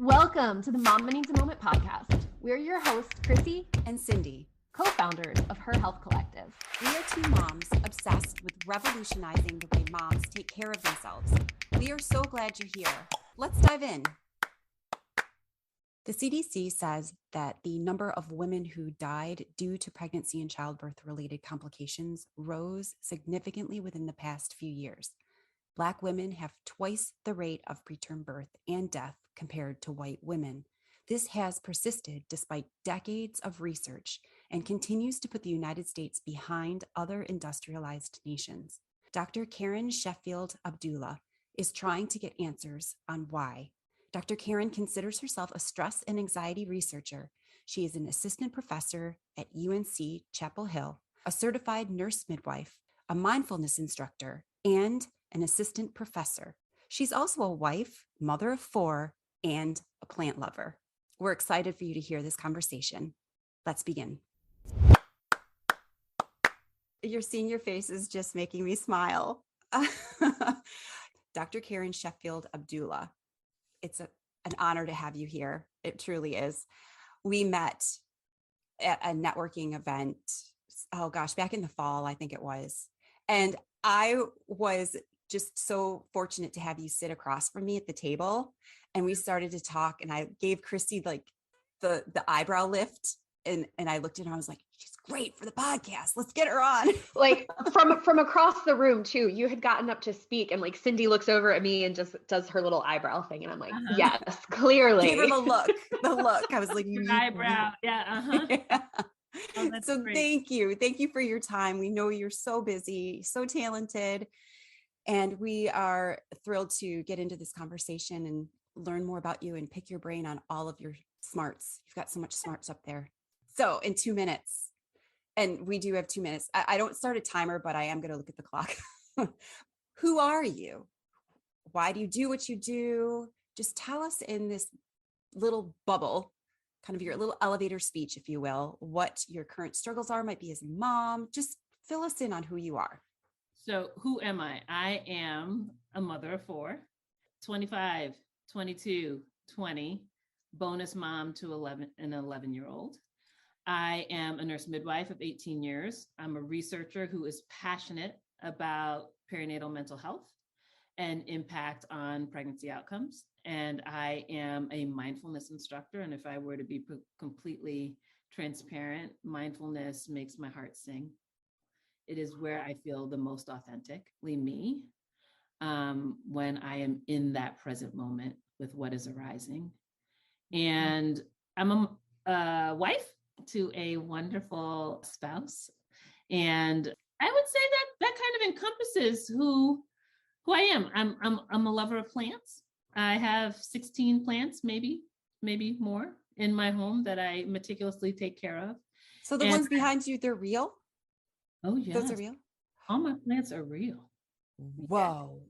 Welcome to the Mom Needs a Moment podcast. We're your hosts, Chrissy and Cindy, co-founders of Her Health Collective. We are two moms obsessed with revolutionizing the way moms take care of themselves. We are so glad you're here. Let's dive in. The CDC says that the number of women who died due to pregnancy and childbirth-related complications rose significantly within the past few years. Black women have twice the rate of preterm birth and death compared to white women. This has persisted despite decades of research and continues to put the United States behind other industrialized nations. Dr. Karen Sheffield-Abdullah is trying to get answers on why. Dr. Karen considers herself a stress and anxiety researcher. She is an assistant professor at UNC Chapel Hill, a certified nurse-midwife, a mindfulness instructor, and an assistant professor. She's also a wife, mother of 4, and a plant lover. We're excited for you to hear this conversation. Let's begin. Your senior face is just making me smile. Dr. Karen Sheffield-Abdullah, it's an honor to have you here. It truly is. We met at a networking event, back in the fall, I think it was. And I was just so fortunate to have you sit across from me at the table. And we started to talk, and I gave Christy like the eyebrow lift. And I looked at her, I was like, she's great for the podcast. Let's get her on. Like from across the room too, you had gotten up to speak, and like Cindy looks over at me and just does her little eyebrow thing. And I'm like, yes, clearly. Gave her the look. I was like, eyebrow. Yeah. Yeah. Oh, so great. Thank you for your time. We know you're so busy, so talented, and we are thrilled to get into this conversation and learn more about you and pick your brain on all of your smarts. You've got so much smarts up there. So in 2 minutes, and we do have 2 minutes, I don't start a timer, but I am going to look at the clock. Who are you? Why do you do what you do? Just tell us in this little bubble, kind of your little elevator speech, if you will, what your current struggles are, might be as a mom. Just fill us in on who you are. So who am I? I am a mother of 4, 25, 22, 20, bonus mom to an 11-year-old. I am a nurse midwife of 18 years. I'm a researcher who is passionate about perinatal mental health and impact on pregnancy outcomes. And I am a mindfulness instructor. And if I were to be completely transparent, mindfulness makes my heart sing. It is where I feel the most authentically me when I am in that present moment with what is arising. And I'm a wife to a wonderful spouse. And I would say that kind of encompasses who I am. I'm a lover of plants. I have 16 plants, maybe more in my home that I meticulously take care of. So the ones behind you, they're real? Oh, yeah. Those are real? All my plants are real. Whoa.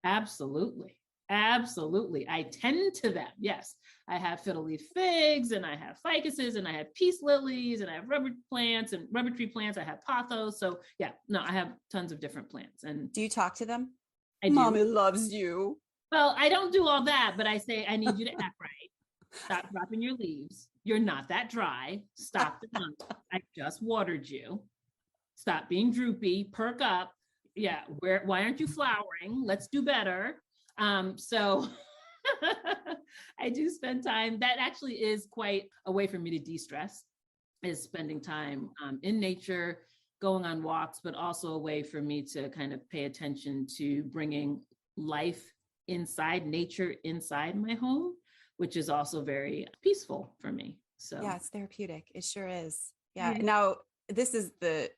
Absolutely. I tend to them. Yes. I have fiddle leaf figs, and I have ficuses, and I have peace lilies, and I have rubber plants and rubber tree plants. I have pothos. So yeah, no, I have tons of different plants. And do you talk to them? I do. Mommy loves you. Well, I don't do all that, but I say, I need you to act right. Stop dropping your leaves. You're not that dry. Stop the dump. I just watered you. Stop being droopy. Perk up. Yeah. Why aren't you flowering? Let's do better. So I do spend time. That actually is quite a way for me to de-stress, is spending time in nature, going on walks, but also a way for me to kind of pay attention to bringing life inside nature, inside my home, which is also very peaceful for me. So yeah, it's therapeutic. It sure is. Yeah. Now, this is the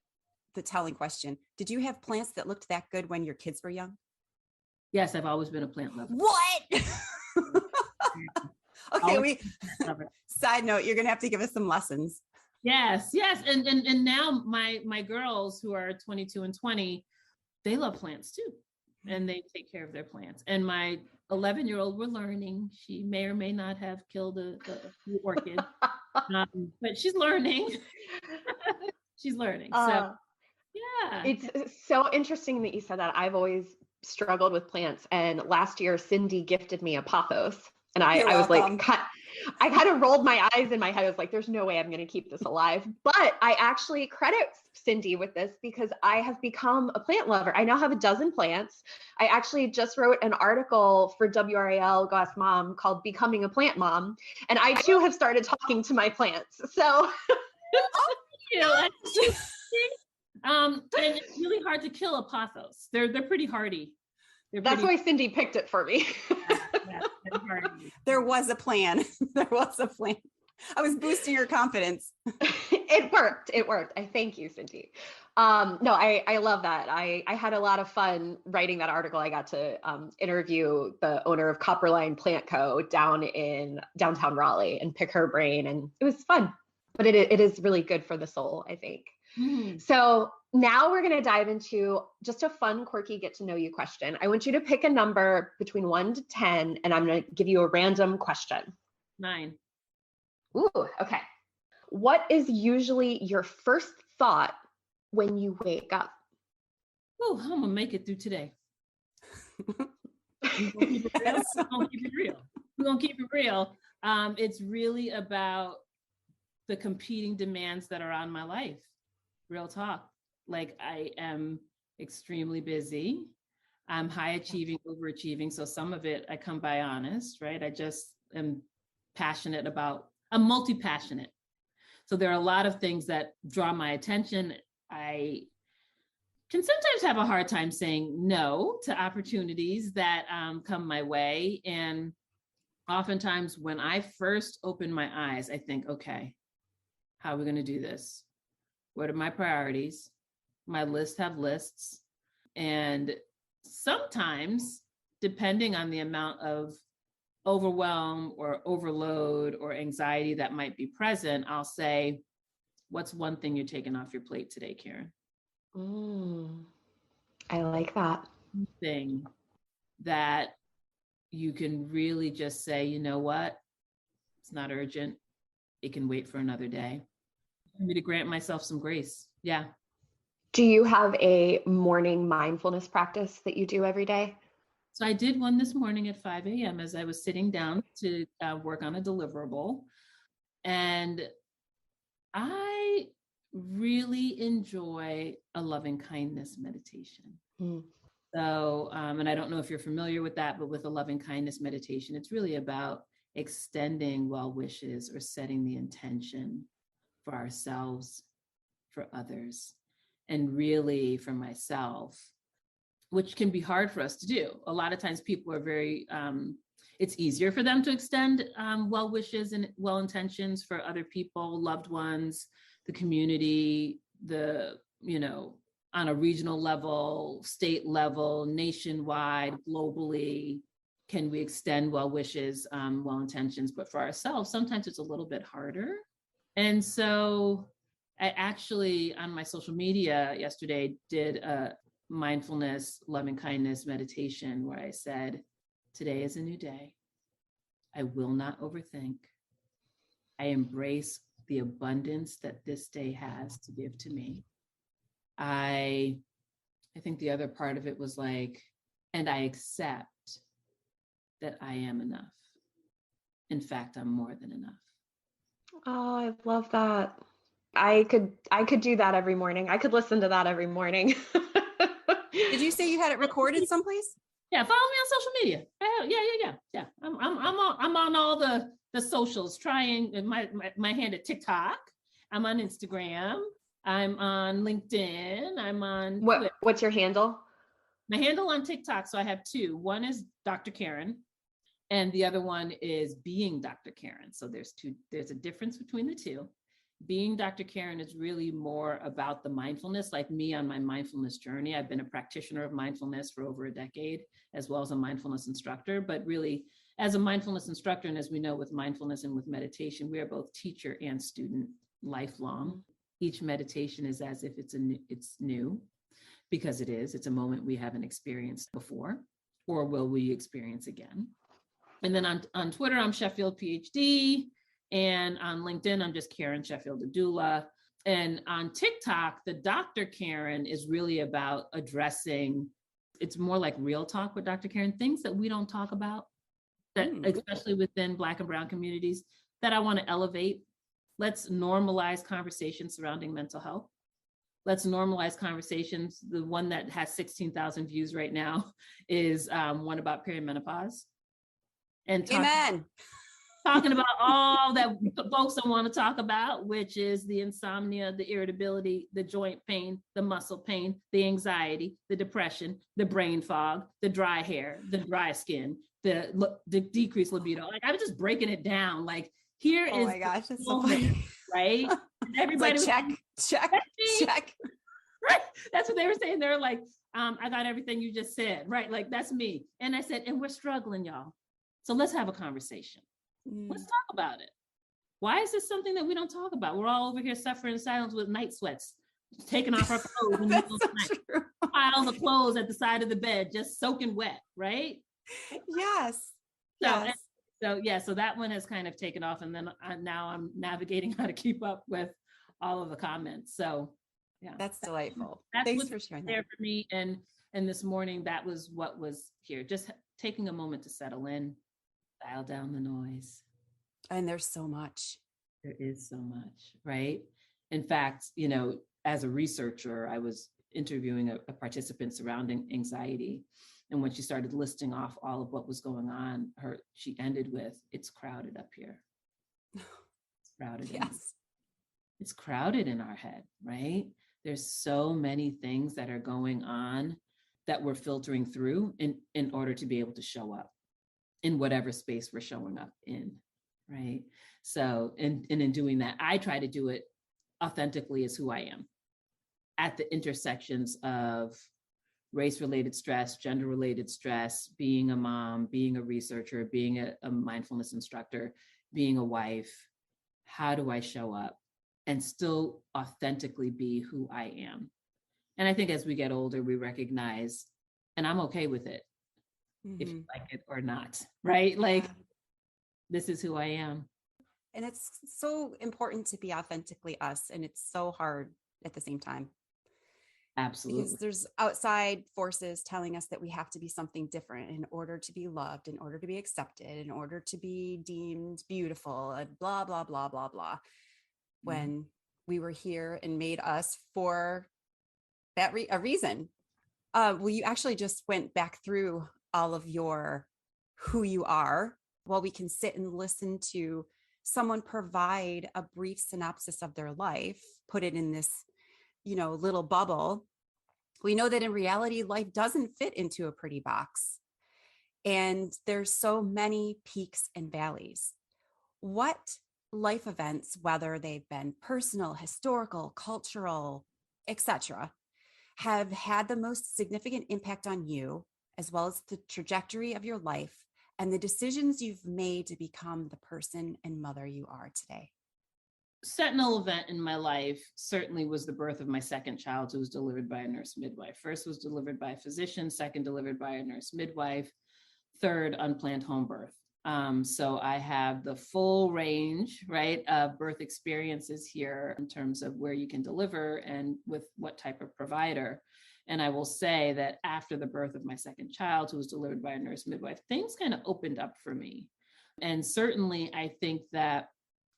telling question. Did you have plants that looked that good when your kids were young? Yes, I've always been a plant lover. What? Okay, side note, you're going to have to give us some lessons. Yes. And now my girls who are 22 and 20, they love plants too. And they take care of their plants. And my 11-year-old, we're learning. She may or may not have killed a orchid, but she's learning. She's learning. So yeah. It's so interesting that you said that. I've always struggled with plants. And last year, Cindy gifted me a pothos. And I was like, I kind of rolled my eyes in my head. I was like, there's no way I'm going to keep this alive. But I actually credit Cindy with this because I have become a plant lover. I now have a dozen plants. I actually just wrote an article for WRAL Go Ask Mom called Becoming a Plant Mom. And I too have started talking to my plants. So and it's really hard to kill a pothos. They're pretty hardy. That's why Cindy picked it for me. There was a plan. There was a plan. I was boosting your confidence. It worked. I thank you, Cindy. No, I love that. I had a lot of fun writing that article. I got to interview the owner of Copperline Plant Co. down in downtown Raleigh and pick her brain. And it was fun, but it is really good for the soul, I think. Mm. So now we're going to dive into just a fun, quirky, get to know you question. I want you to pick a number between 1 to 10, and I'm going to give you a random question. 9. Ooh, okay. What is usually your first thought when you wake up? Oh, I'm going to make it through today. We're going to keep it real. It's really about the competing demands that are on my life. Real talk. Like, I am extremly busy. I'm high achieving, overachieving. So some of it I come by honest, right? I just am passionate about, I'm multi-passionate. So there are a lot of things that draw my attention. I can sometimes have a hard time saying no to opportunities that come my way. And oftentimes when I first open my eyes, I think, okay, how are we going to do this? What are my priorities? My lists have lists. And sometimes, depending on the amount of overwhelm or overload or anxiety that might be present, I'll say, what's one thing you're taking off your plate today, Karen? I like that. Thing that you can really just say, you know what? It's not urgent. It can wait for another day. For me to grant myself some grace. Yeah. Do you have a morning mindfulness practice that you do every day? So I did one this morning at 5 a.m. as I was sitting down to work on a deliverable. And I really enjoy a loving kindness meditation. So, and I don't know if you're familiar with that, but with a loving kindness meditation, it's really about extending well wishes or setting the intention for ourselves, for others, and really for myself, which can be hard for us to do. A lot of times people are very, it's easier for them to extend well wishes and well intentions for other people, loved ones, the community, on a regional level, state level, nationwide, globally, can we extend well wishes, well intentions, but for ourselves, sometimes it's a little bit harder. And so I actually, on my social media yesterday, did a mindfulness, loving kindness meditation where I said, today is a new day. I will not overthink. I embrace the abundance that this day has to give to me. I think the other part of it was like, and I accept that I am enough. In fact, I'm more than enough. Oh, I love that. I could do that every morning. I could listen to that every morning. Did you say you had it recorded someplace? Yeah, follow me on social media. Yeah. I'm on all the socials. Trying my hand at TikTok. I'm on Instagram. I'm on LinkedIn. I'm on Twitter. What's your handle? My handle on TikTok. So I have 2. One is Dr. Karen, and the other one is Being Dr. Karen. So there's a difference between the 2. Being Dr. Karen is really more about the mindfulness, like me on my mindfulness journey. I've been a practitioner of mindfulness for over a decade, as well as a mindfulness instructor. But really, as a mindfulness instructor, and as we know with mindfulness and with meditation, we are both teacher and student lifelong. Each meditation is as if it's new, because it is. It's a moment we haven't experienced before, or will we experience again. And then on Twitter, I'm Sheffield PhD. And on LinkedIn, I'm just Karen Sheffield-Abdullah. And on TikTok, the Dr. Karen is really about addressing, it's more like real talk with Dr. Karen, things that we don't talk about, that especially within Black and Brown communities, that I want to elevate. Let's normalize conversations surrounding mental health. Let's normalize conversations. The one that has 16,000 views right now is one about perimenopause. And talking about all that folks don't want to talk about, which is the insomnia, the irritability, the joint pain, the muscle pain, the anxiety, the depression, the brain fog, the dry hair, the dry skin, the decreased libido. Like, I was just breaking it down. Like, here is, oh my gosh, that's so funny. Right? Everybody like, check. Right. That's what they were saying. They're like, I got everything you just said. Right. Like, that's me. And I said, and we're struggling, y'all. So let's have a conversation. Let's talk about it. Why is this something that we don't talk about? We're all over here suffering in silence with night sweats, taking off our clothes in the middle of the night. Piles of clothes at the side of the bed, just soaking wet. Right. Yes. So that one has kind of taken off. And then now I'm navigating how to keep up with all of the comments. So yeah, that's delightful. Thanks for sharing that. For me, and this morning, that was what was here. Just taking a moment to settle in, dial down the noise. And there's so much. There is so much, right? In fact, as a researcher, I was interviewing a participant surrounding anxiety. And when she started listing off all of what was going on, she ended with, "It's crowded up here." It's crowded. Yes. It's crowded in our head, right? There's so many things that are going on that we're filtering through in order to be able to show up in whatever space we're showing up in, right? So, and in doing that, I try to do it authentically as who I am at the intersections of race-related stress, gender-related stress, being a mom, being a researcher, being a mindfulness instructor, being a wife. How do I show up and still authentically be who I am? And I think as we get older, we recognize, and I'm okay with it, if you like it or not, right? Like, this is who I am. And it's so important to be authentically us. And it's so hard at the same time. Absolutely. Because there's outside forces telling us that we have to be something different in order to be loved, in order to be accepted, in order to be deemed beautiful, and blah, blah, blah, blah, blah. When we were here and made us for that a reason. Well, you actually just went back through all of your who you are. Well, we can sit and listen to someone provide a brief synopsis of their life, put it in this, little bubble. We know that in reality, life doesn't fit into a pretty box. And there's so many peaks and valleys. What life events, whether they've been personal, historical, cultural, etc., have had the most significant impact on you, as well as the trajectory of your life and the decisions you've made to become the person and mother you are today? Sentinel event in my life certainly was the birth of my second child, who was delivered by a nurse midwife. First was delivered by a physician, second delivered by a nurse midwife, third unplanned home birth. So I have the full range, right, of birth experiences here in terms of where you can deliver and with what type of provider. And I will say that after the birth of my second child, who was delivered by a nurse midwife, things kind of opened up for me. And certainly I think that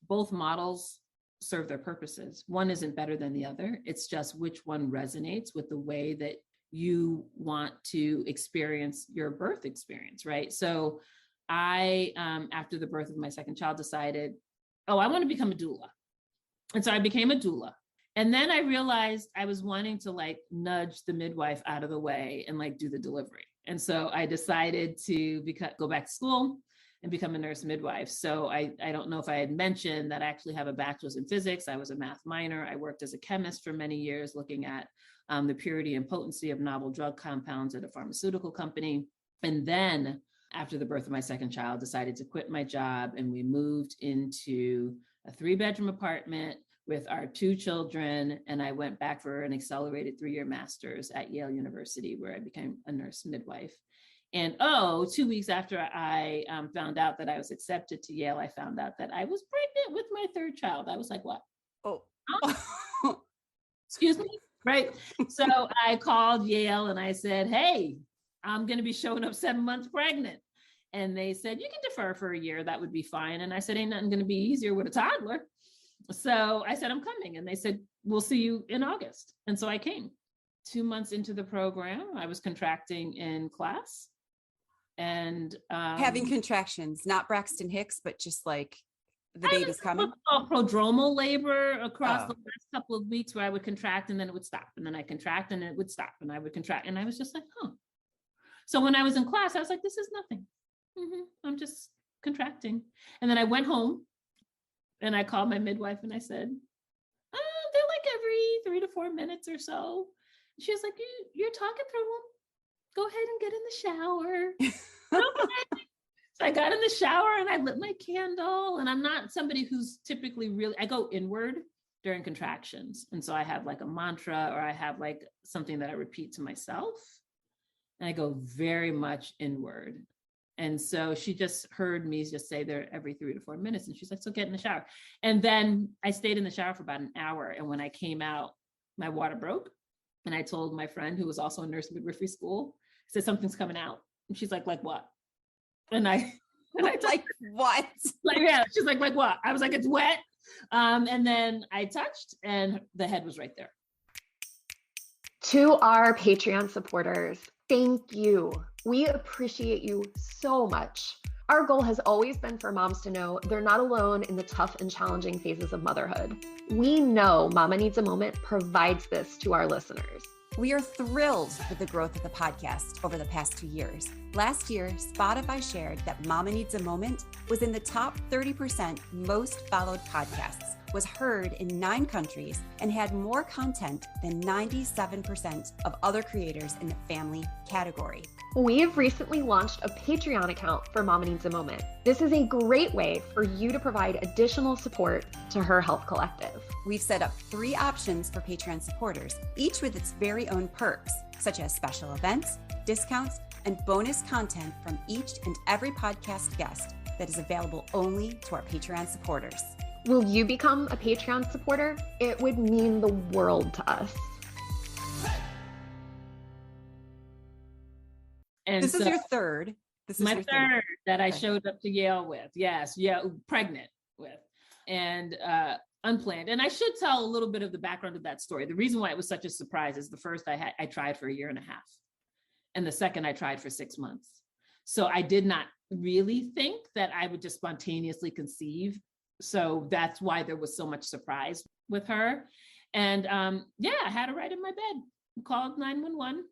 both models serve their purposes. One isn't better than the other. It's just which one resonates with the way that you want to experience your birth experience, right? So I, after the birth of my second child, decided, I want to become a doula. And so I became a doula. And then I realized I was wanting to nudge the midwife out of the way and do the delivery. And so I decided to go back to school and become a nurse midwife. So I don't know if I had mentioned that I actually have a bachelor's in physics. I was a math minor. I worked as a chemist for many years, looking at the purity and potency of novel drug compounds at a pharmaceutical company. And then after the birth of my second child, decided to quit my job, and we moved into a 3-bedroom apartment with our 2 children. And I went back for an accelerated 3-year master's at Yale University, where I became a nurse midwife. And 2 weeks after I found out that I was accepted to Yale, I found out that I was pregnant with my 3rd child. I was like, what? Oh, excuse me. Right. So I called Yale and I said, hey, I'm going to be showing up 7 months pregnant. And they said, you can defer for a year. That would be fine. And I said, ain't nothing going to be easier with a toddler. So I said, I'm coming. And they said, we'll see you in August. And so I came. 2 months into the program, I was contracting in class. And having contractions, not Braxton Hicks, but just like the baby's coming. Prodromal labor across the last couple of weeks where I would contract and then it would stop. And then I contract and it would stop and I would contract. And I was just like, huh. So when I was in class, I was like, this is nothing. I'm just contracting. And then I went home and I called my midwife and I said, they're like every 3 to 4 minutes or so. She was like, you're talking through them. Go ahead and get in the shower. Okay. So I got in the shower and I lit my candle. And I'm not somebody who's typically I go inward during contractions. And so I have like a mantra or I have like something that I repeat to myself. And I go very much inward. And so she just heard me just say there every 3 to 4 minutes. And she's like, so get in the shower. And then I stayed in the shower for about an hour. And when I came out, my water broke. And I told my friend who was also in nurse midwifery school, I said, something's coming out. And she's like what? And I like, what? Like, yeah, she's like what? I was like, it's wet. And then I touched and the head was right there. To our Patreon supporters, thank you. We appreciate you so much. Our goal has always been for moms to know they're not alone in the tough and challenging phases of motherhood. We know Mama Needs a Moment provides this to our listeners. We are thrilled with the growth of the podcast over the past 2 years. Last year, Spotify shared that Mama Needs a Moment was in the top 30% most followed podcasts, was heard in 9 countries, and had more content than 97% of other creators in the family category. We have recently launched a Patreon account for Mama Needs a Moment. This is a great way for you to provide additional support to Her Health Collective. We've set up 3 options for Patreon supporters, each with its very own perks, such as special events, discounts, and bonus content from each and every podcast guest that is available only to our Patreon supporters. Will you become a Patreon supporter? It would mean the world to us. And this is your third. This is my your third that I showed up to Yale with. Yes, yeah, pregnant with, and unplanned. And I should tell a little bit of the background of that story. The reason why it was such a surprise is the first I tried for 1.5 years, and the second I tried for 6 months. So I did not really think that I would just spontaneously conceive. So that's why there was so much surprise with her. And I had her right in my bed. Called 911.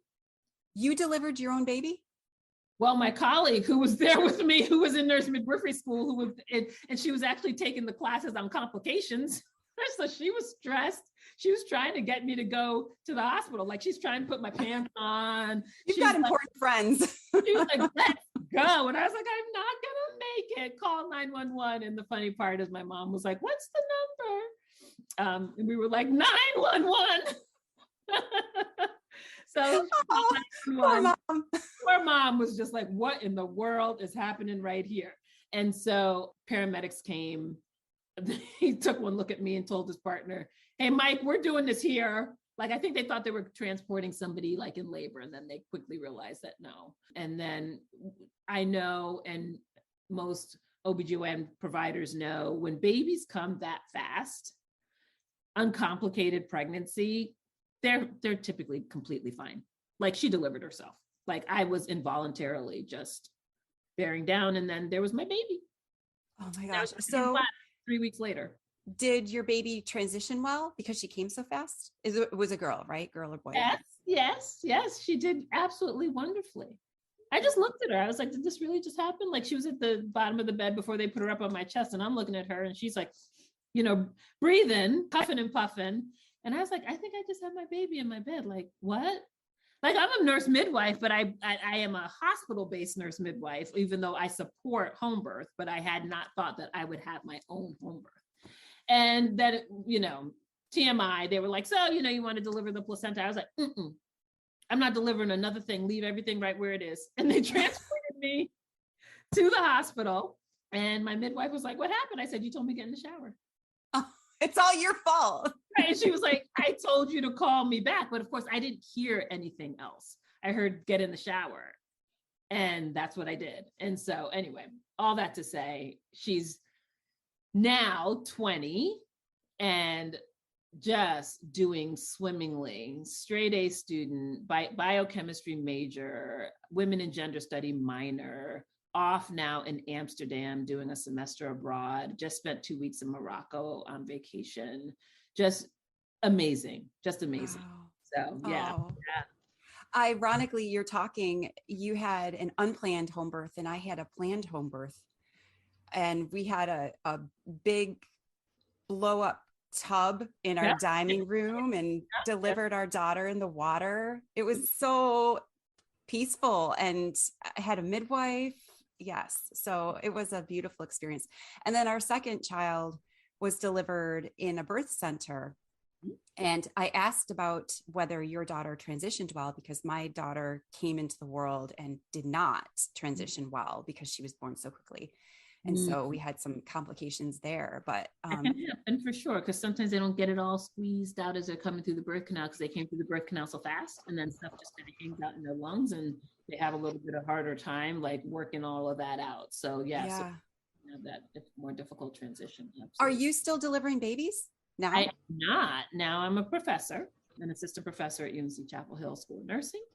You delivered your own baby? Well, my colleague who was there with me, who was in nurse midwifery school, and she was actually taking the classes on complications. So she was stressed. She was trying to get me to go to the hospital. Like, she's trying to put my pants on. You've got important friends. She was like, let's go. And I was like, I'm not going to make it. Call 911. And the funny part is my mom was like, what's the number? And we were like, 911. So poor mom was just like, what in the world is happening right here? And so paramedics came. He took one look at me and told his partner, hey, Mike, we're doing this here. Like, I think they thought they were transporting somebody like in labor, and then they quickly realized that no. And then I know, and most OBGYN providers know, when babies come that fast, uncomplicated pregnancy, they're typically completely fine. Like, she delivered herself. Like, I was involuntarily just bearing down, and then there was my baby. Oh my gosh. So 3 weeks later. Did your baby transition well because she came so fast? It was a girl, right? Girl or boy? Yes. She did absolutely wonderfully. I just looked at her. I was like, did this really just happen? Like, she was at the bottom of the bed before they put her up on my chest, and I'm looking at her, and she's like, breathing, puffing and puffing. And I was like, I think I just had my baby in my bed. Like, what? Like, I'm a nurse midwife, but I am a hospital-based nurse midwife, even though I support home birth, but I had not thought that I would have my own home birth. And that, TMI, they were like, so, you want to deliver the placenta. I was like, I'm not delivering another thing. Leave everything right where it is. And they transported me to the hospital. And my midwife was like, what happened? I said, you told me to get in the shower. It's all your fault. Right. And she was like, I told you to call me back. But of course, I didn't hear anything else. I heard get in the shower. And that's what I did. And so anyway, all that to say, she's now 20 and just doing swimmingly, straight A student, biochemistry major, women and gender study minor, off now in Amsterdam doing a semester abroad, just spent 2 weeks in Morocco on vacation. Just amazing, just amazing. Wow. So yeah. Oh. Yeah. Ironically, you had an unplanned home birth and I had a planned home birth. And we had a big blow up tub in our dining room and delivered our daughter in the water. It was so peaceful, and I had a midwife. Yes. So it was a beautiful experience. And then our second child was delivered in a birth center. And I asked about whether your daughter transitioned well, because my daughter came into the world and did not transition well because she was born so quickly. And so we had some complications there, but it can happen for sure, because sometimes they don't get it all squeezed out as they're coming through the birth canal, because they came through the birth canal so fast, and then stuff just kind of hangs out in their lungs, and they have a little bit of harder time like working all of that out. So yeah. So that more difficult transition. Absolutely. Are you still delivering babies now? I'm not. Now I'm a professor, an assistant professor at UNC Chapel Hill School of Nursing,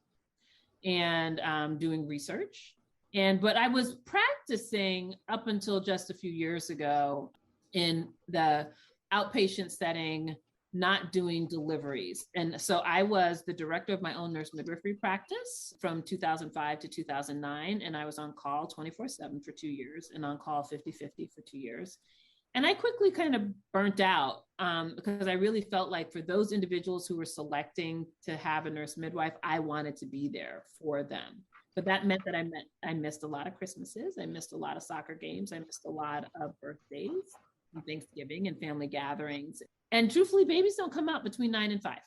and doing research. But I was practicing up until just a few years ago in the outpatient setting, not doing deliveries. And so I was the director of my own nurse midwifery practice from 2005 to 2009. And I was on call 24/7 for 2 years and on call 50/50 for 2 years. And I quickly kind of burnt out because I really felt like for those individuals who were selecting to have a nurse midwife, I wanted to be there for them. But that meant that I missed a lot of Christmases. I missed a lot of soccer games. I missed a lot of birthdays and Thanksgiving and family gatherings. And truthfully, babies don't come out between 9 and 5.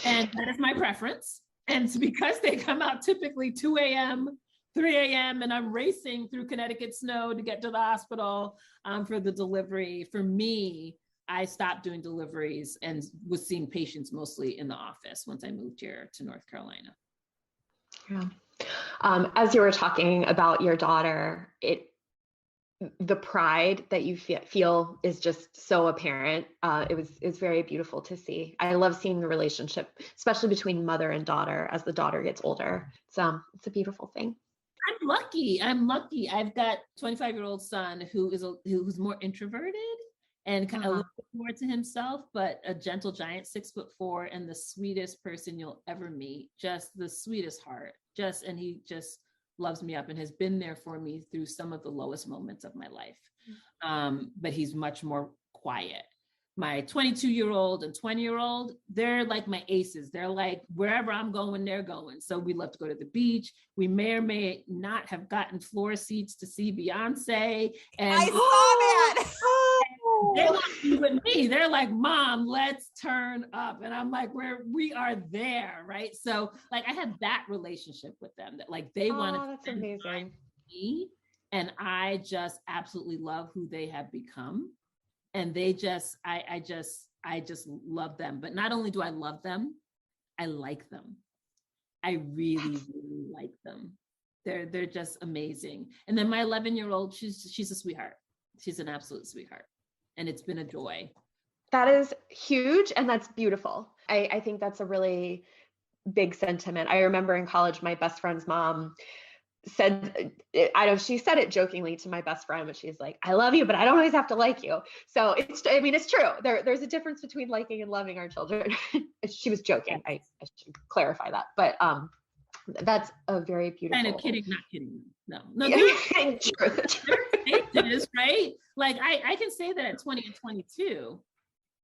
And that is my preference. And it's because they come out typically 2 a.m., 3 a.m., and I'm racing through Connecticut snow to get to the hospital for the delivery. For me, I stopped doing deliveries and was seeing patients mostly in the office once I moved here to North Carolina. Yeah. As you were talking about your daughter, the pride that you feel is just so apparent. It was very beautiful to see. I love seeing the relationship, especially between mother and daughter as the daughter gets older. It's a beautiful thing. I'm lucky. I've got a 25-year-old son who's more introverted and kind of a little bit more to himself, but a gentle giant, 6'4", and the sweetest person you'll ever meet. Just the sweetest heart. And he just loves me up and has been there for me through some of the lowest moments of my life. But he's much more quiet. My 22-year-old and 20-year-old, they're like my aces. They're like, wherever I'm going, they're going. So we love to go to the beach. We may or may not have gotten floor seats to see Beyonce. And I saw that. They want to be with me. They're like, Mom, let's turn up. And I'm like, we are there, right? So like I had that relationship with them that like they wanted to spend time with me. And I just absolutely love who they have become. And they just, I just love them. But not only do I love them, I like them. I really, really like them. They're just amazing. And then my 11-year-old, she's a sweetheart. She's an absolute sweetheart. And it's been a joy. That is huge. And that's beautiful. I think that's a really big sentiment. I remember in college, my best friend's mom said, she said it jokingly to my best friend, but she's like, I love you, but I don't always have to like you. So it's true. There's a difference between liking and loving our children. She was joking. I should clarify that. But that's a very beautiful. Kind of kidding, not kidding. No. There is, right? Like I can say that at 20 and 22,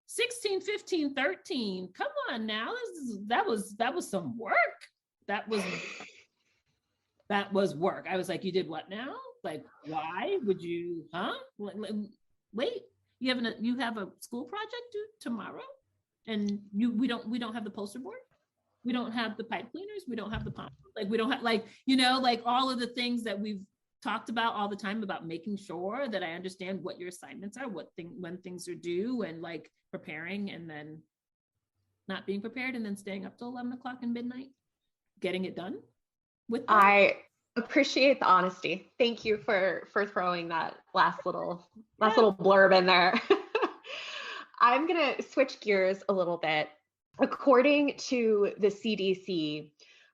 16, 15, 13. Come on now. That was some work. That was work. I was like, you did what now? Like, why would you, wait, you have a school project due tomorrow? And we don't have the poster board. We don't have the pipe cleaners. We don't have the pump. Like, we don't have like all of the things that we've talked about all the time about making sure that I understand what your assignments are, when things are due, and like preparing and then not being prepared and then staying up till 11 o'clock and midnight, getting it done. with that? I appreciate the honesty. Thank you for throwing that last little blurb in there. I'm going to switch gears a little bit. According to the CDC,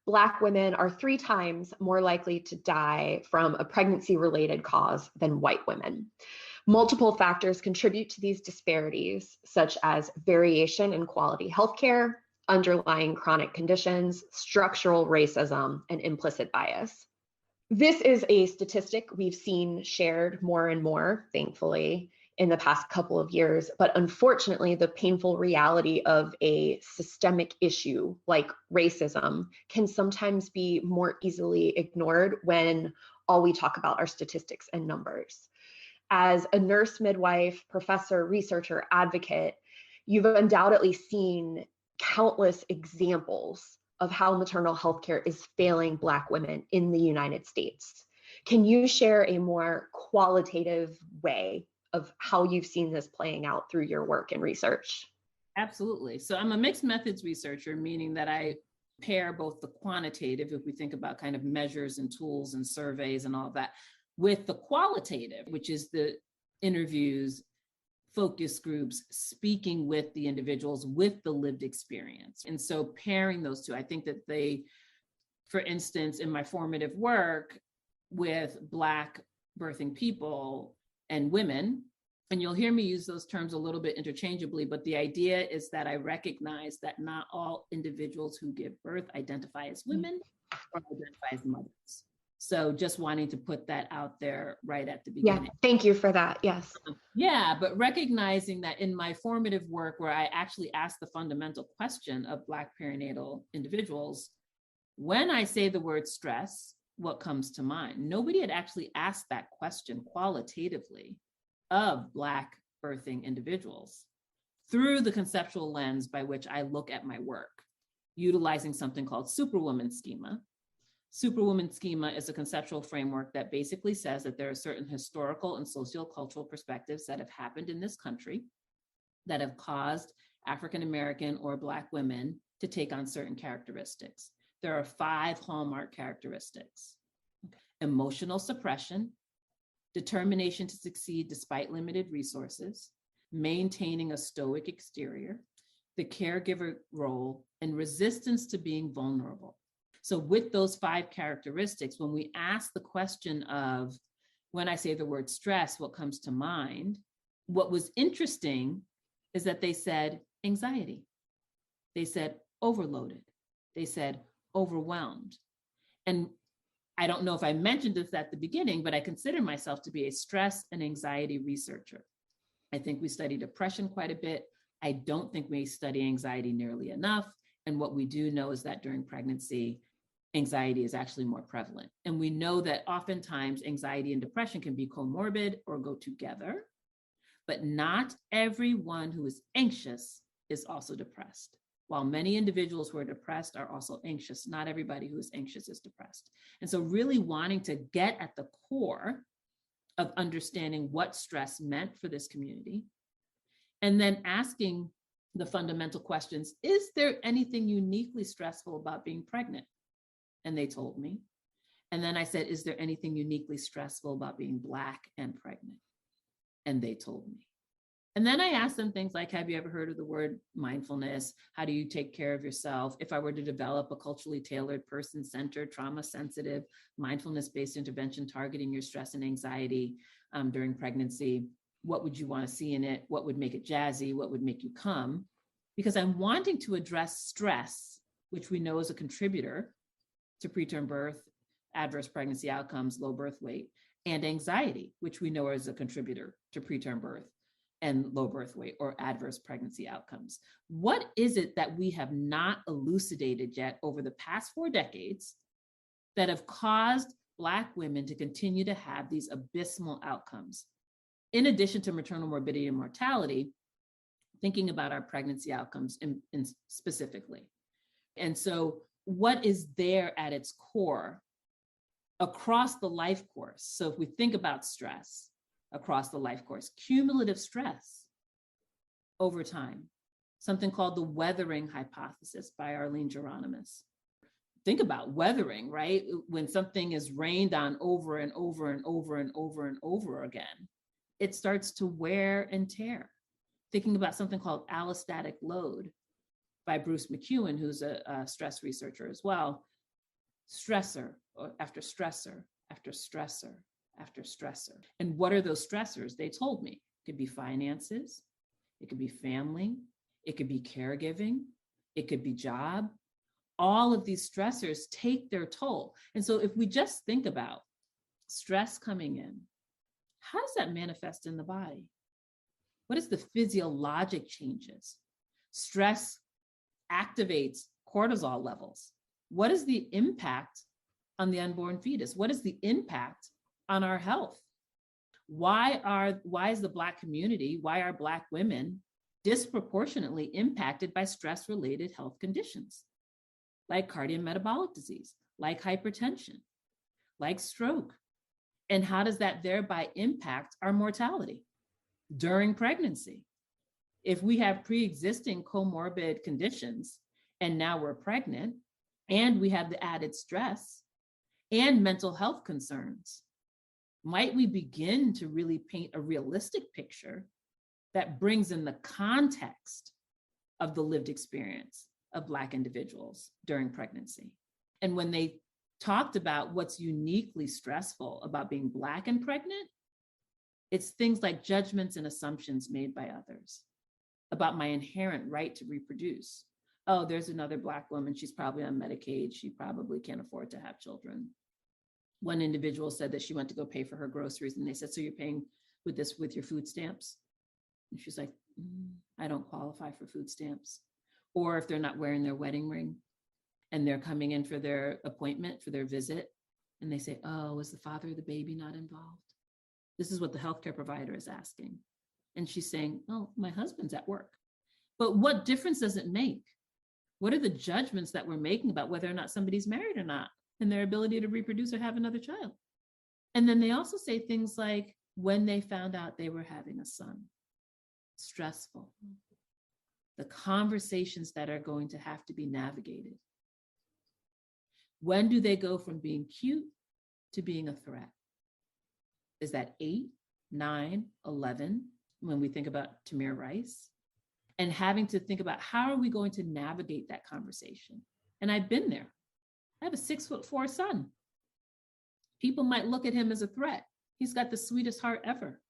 Black women are 3 times more likely to die from a pregnancy-related cause than white women. Multiple factors contribute to these disparities, such as variation in quality healthcare, underlying chronic conditions, structural racism, and implicit bias. This is a statistic we've seen shared more and more, thankfully, in the past couple of years. But unfortunately, the painful reality of a systemic issue like racism can sometimes be more easily ignored when all we talk about are statistics and numbers. As a nurse, midwife, professor, researcher, advocate, you've undoubtedly seen countless examples of how maternal health care is failing Black women in the United States. Can you share a more qualitative way of how you've seen this playing out through your work and research? Absolutely. So I'm a mixed methods researcher, meaning that I pair both the quantitative, if we think about kind of measures and tools and surveys and all that, with the qualitative, which is the interviews, focus groups, speaking with the individuals with the lived experience. And so pairing those two, I think that they, for instance, in my formative work with Black birthing people and women, and you'll hear me use those terms a little bit interchangeably, but the idea is that I recognize that not all individuals who give birth identify as women or identify as mothers. So just wanting to put that out there right at the beginning. Yeah, thank you for that. Yes. Yeah, but recognizing that in my formative work, where I actually ask the fundamental question of Black perinatal individuals, when I say the word stress, what comes to mind? Nobody had actually asked that question qualitatively of Black birthing individuals through the conceptual lens by which I look at my work, utilizing something called Superwoman schema. Superwoman schema is a conceptual framework that basically says that there are certain historical and sociocultural perspectives that have happened in this country that have caused African-American or Black women to take on certain characteristics. There are 5 hallmark characteristics: emotional suppression, determination to succeed despite limited resources, maintaining a stoic exterior, the caregiver role, and resistance to being vulnerable. So with those 5 characteristics, when we ask the question of, when I say the word stress, what comes to mind? What was interesting is that they said anxiety. They said overloaded. They said overwhelmed. And I don't know if I mentioned this at the beginning, but I consider myself to be a stress and anxiety researcher. I think we study depression quite a bit. I don't think we study anxiety nearly enough. And what we do know is that during pregnancy, anxiety is actually more prevalent. And we know that oftentimes anxiety and depression can be comorbid or go together, but not everyone who is anxious is also depressed. While many individuals who are depressed are also anxious, not everybody who is anxious is depressed. And so really wanting to get at the core of understanding what stress meant for this community, and then asking the fundamental questions, is there anything uniquely stressful about being pregnant? And they told me. And then I said, is there anything uniquely stressful about being Black and pregnant? And they told me. And then I asked them things like, have you ever heard of the word mindfulness? How do you take care of yourself? If I were to develop a culturally tailored, person-centered, trauma-sensitive, mindfulness-based intervention targeting your stress and anxiety during pregnancy, what would you want to see in it? What would make it jazzy? What would make you come? Because I'm wanting to address stress, which we know is a contributor to preterm birth, adverse pregnancy outcomes, low birth weight, and anxiety, which we know is a contributor to preterm birth and low birth weight or adverse pregnancy outcomes. What is it that we have not elucidated yet over the past 4 decades that have caused Black women to continue to have these abysmal outcomes? In addition to maternal morbidity and mortality, thinking about our pregnancy outcomes in specifically. And so what is there at its core across the life course? So if we think about stress across the life course, cumulative stress over time, something called the weathering hypothesis by Arlene Geronimus. think about weathering, right? When something is rained on over and over and over and over and over again, it starts to wear and tear. Thinking about something called allostatic load by Bruce McEwen, who's a stress researcher as well. Stressor after stressor after stressor after stressor. And what are those stressors? They told me it could be finances, it could be family, it could be caregiving, it could be job. All of these stressors take their toll. And so if we just think about stress coming in, how does that manifest in the body? What is the physiologic changes? Stress activates cortisol levels. What is the impact on the unborn fetus? What is the impact on our health? Why is the Black community, why are Black women disproportionately impacted by stress-related health conditions? Like cardiometabolic disease, like hypertension, like stroke. And how does that thereby impact our mortality during pregnancy? If we have pre-existing comorbid conditions and now we're pregnant and we have the added stress and mental health concerns, might we begin to really paint a realistic picture that brings in the context of the lived experience of Black individuals during pregnancy? And when they talked about what's uniquely stressful about being Black and pregnant, it's things like judgments and assumptions made by others about my inherent right to reproduce. Oh, there's another Black woman, she's probably on Medicaid, she probably can't afford to have children. One individual said that she went to go pay for her groceries and they said, so you're paying with your food stamps? And she's like, I don't qualify for food stamps. Or if they're not wearing their wedding ring and they're coming in for their appointment, for their visit, and they say, oh, is the father of the baby not involved? This is what the healthcare provider is asking. And she's saying, oh, my husband's at work. But what difference does it make? What are the judgments that we're making about whether or not somebody's married or not and their ability to reproduce or have another child? And then they also say things like, when they found out they were having a son, stressful. The conversations that are going to have to be navigated. When do they go from being cute to being a threat? Is that 8, 9, 11, when we think about Tamir Rice? And having to think about how are we going to navigate that conversation? And I've been there. I have a 6'4" son. People might look at him as a threat. He's got the sweetest heart ever.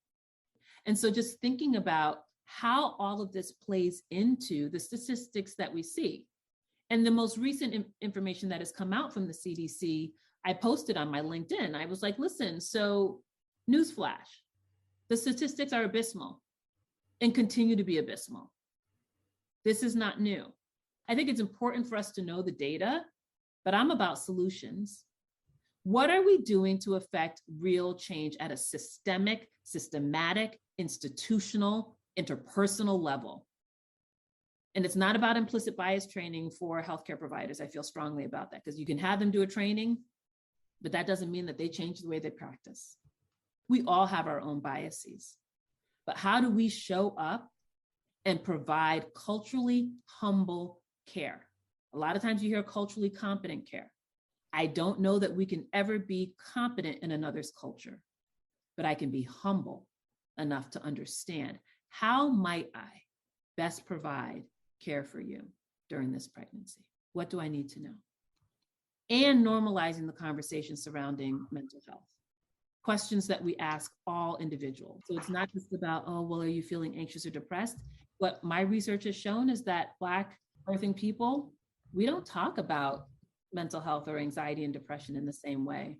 And so just thinking about how all of this plays into the statistics that we see. And the most recent information that has come out from the CDC, I posted on my LinkedIn. I was like, listen, so newsflash, the statistics are abysmal and continue to be abysmal. This is not new. I think it's important for us to know the data, but I'm about solutions. What are we doing to affect real change at a systemic, systematic, institutional, interpersonal level? And it's not about implicit bias training for healthcare providers. I feel strongly about that because you can have them do a training, but that doesn't mean that they change the way they practice. We all have our own biases, but how do we show up and provide culturally humble care? A lot of times you hear culturally competent care. I don't know that we can ever be competent in another's culture, but I can be humble enough to understand how might I best provide care for you during this pregnancy? What do I need to know? And normalizing the conversation surrounding mental health. Questions that we ask all individuals. So it's not just about, oh, well, are you feeling anxious or depressed? What my research has shown is that Black birthing people, we don't talk about mental health or anxiety and depression in the same way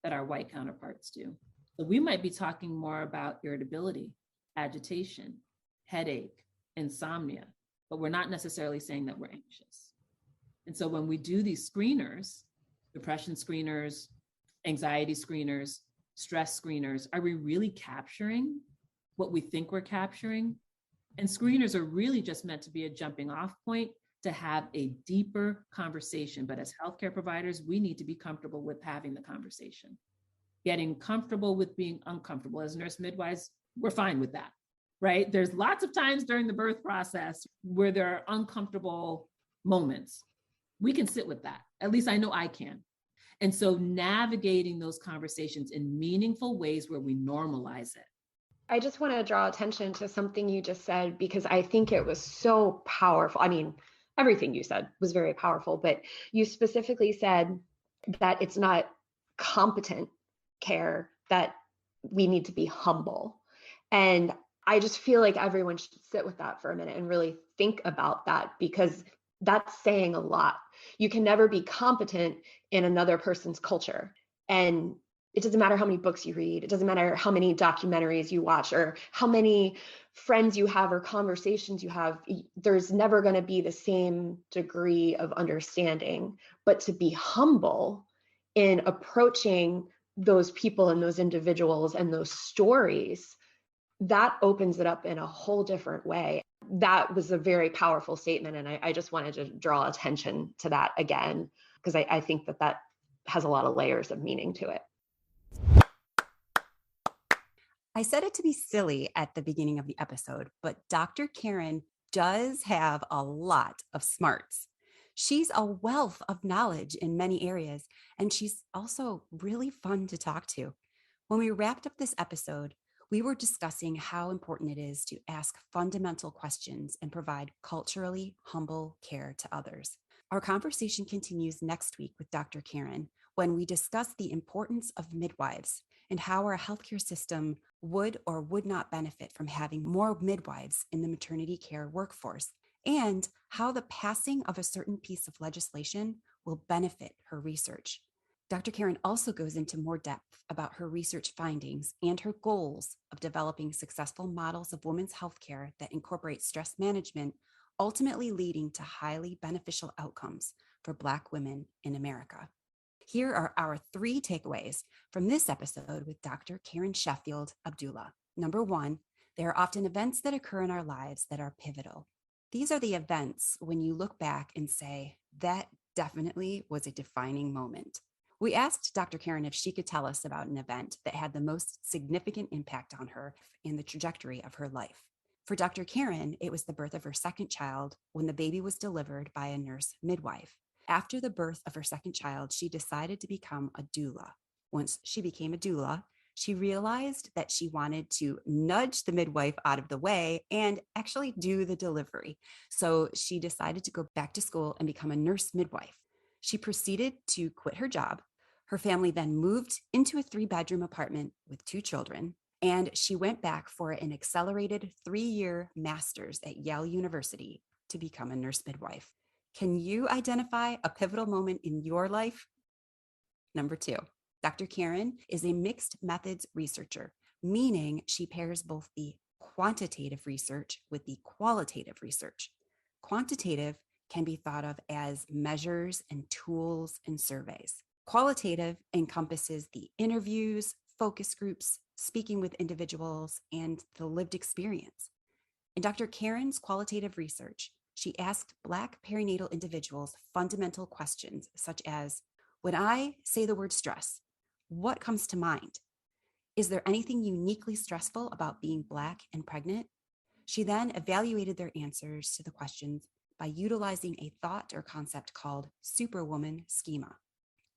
that our white counterparts do. So we might be talking more about irritability, agitation, headache, insomnia, but we're not necessarily saying that we're anxious. And so when we do these screeners, depression screeners, anxiety screeners, stress screeners, are we really capturing what we think we're capturing? And screeners are really just meant to be a jumping off point to have a deeper conversation. But as healthcare providers, we need to be comfortable with having the conversation. Getting comfortable with being uncomfortable. As nurse midwives, we're fine with that, right? There's lots of times during the birth process where there are uncomfortable moments. We can sit with that. At least I know I can. And so navigating those conversations in meaningful ways where we normalize it. I just want to draw attention to something you just said, because I think it was so powerful. I mean, everything you said was very powerful, but you specifically said that it's not competent care, that we need to be humble. And I just feel like everyone should sit with that for a minute and really think about that, because that's saying a lot. You can never be competent in another person's culture. And it doesn't matter how many books you read. It doesn't matter how many documentaries you watch or how many friends you have or conversations you have. There's never going to be the same degree of understanding. But to be humble in approaching those people and those individuals and those stories, that opens it up in a whole different way. That was a very powerful statement. And I just wanted to draw attention to that again, because I think that has a lot of layers of meaning to it. I said it to be silly at the beginning of the episode, but Dr. Karen does have a lot of smarts. She's a wealth of knowledge in many areas, and she's also really fun to talk to. When we wrapped up this episode, we were discussing how important it is to ask fundamental questions and provide culturally humble care to others. Our conversation continues next week with Dr. Karen when we discuss the importance of midwives and how our healthcare system would or would not benefit from having more midwives in the maternity care workforce, and how the passing of a certain piece of legislation will benefit her research. Dr. Karen also goes into more depth about her research findings and her goals of developing successful models of women's healthcare that incorporate stress management, ultimately leading to highly beneficial outcomes for Black women in America. Here are our 3 takeaways from this episode with Dr. Karen Sheffield-Abdullah. Number 1, there are often events that occur in our lives that are pivotal. These are the events when you look back and say, that definitely was a defining moment. We asked Dr. Karen if she could tell us about an event that had the most significant impact on her and the trajectory of her life. For Dr. Karen, it was the birth of her second child when the baby was delivered by a nurse midwife. After the birth of her second child, she decided to become a doula. Once she became a doula, she realized that she wanted to nudge the midwife out of the way and actually do the delivery. So she decided to go back to school and become a nurse midwife. She proceeded to quit her job. Her family then moved into a 3-bedroom apartment with 2 children, and she went back for an accelerated 3-year master's at Yale University to become a nurse midwife. Can you identify a pivotal moment in your life? Number 2, Dr. Karen is a mixed methods researcher, meaning she pairs both the quantitative research with the qualitative research. Quantitative can be thought of as measures and tools and surveys. Qualitative encompasses the interviews, focus groups, speaking with individuals, and the lived experience. In Dr. Karen's qualitative research, she asked Black perinatal individuals fundamental questions such as, when I say the word stress, what comes to mind? Is there anything uniquely stressful about being Black and pregnant? She then evaluated their answers to the questions by utilizing a thought or concept called Superwoman schema.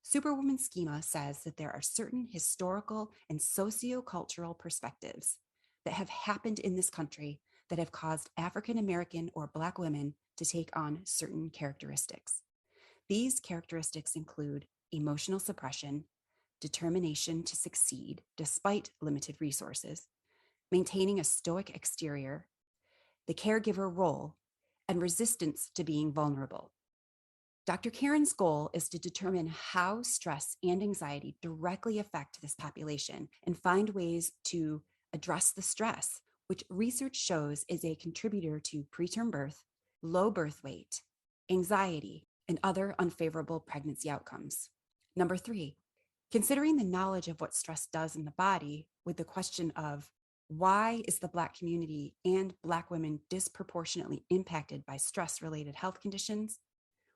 Superwoman schema says that there are certain historical and sociocultural perspectives that have happened in this country that have caused African American or Black women to take on certain characteristics. These characteristics include emotional suppression, determination to succeed despite limited resources, maintaining a stoic exterior, the caregiver role, and resistance to being vulnerable. Dr. Karen's goal is to determine how stress and anxiety directly affect this population and find ways to address the stress, which research shows is a contributor to preterm birth, low birth weight, anxiety, and other unfavorable pregnancy outcomes. Number 3, considering the knowledge of what stress does in the body with the question of why is the Black community and Black women disproportionately impacted by stress-related health conditions,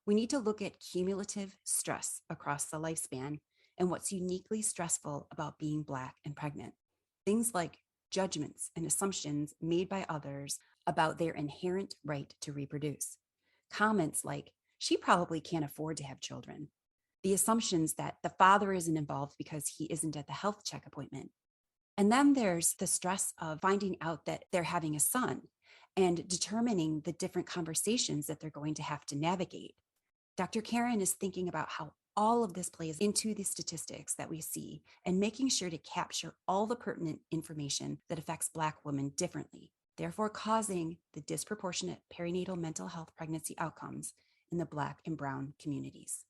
we need to look at cumulative stress across the lifespan and what's uniquely stressful about being Black and pregnant. Things like judgments and assumptions made by others about their inherent right to reproduce. Comments like, she probably can't afford to have children. The assumptions that the father isn't involved because he isn't at the health check appointment. And then there's the stress of finding out that they're having a son and determining the different conversations that they're going to have to navigate. Dr. Karen is thinking about how all of this plays into the statistics that we see and making sure to capture all the pertinent information that affects Black women differently, therefore causing the disproportionate perinatal mental health pregnancy outcomes in the Black and Brown communities.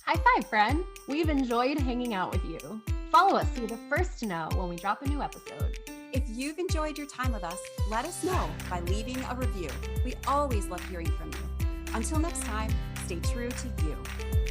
High five, friend. We've enjoyed hanging out with you. Follow us so you're the first to know when we drop a new episode. If you've enjoyed your time with us, let us know by leaving a review. We always love hearing from you. Until next time, stay true to you.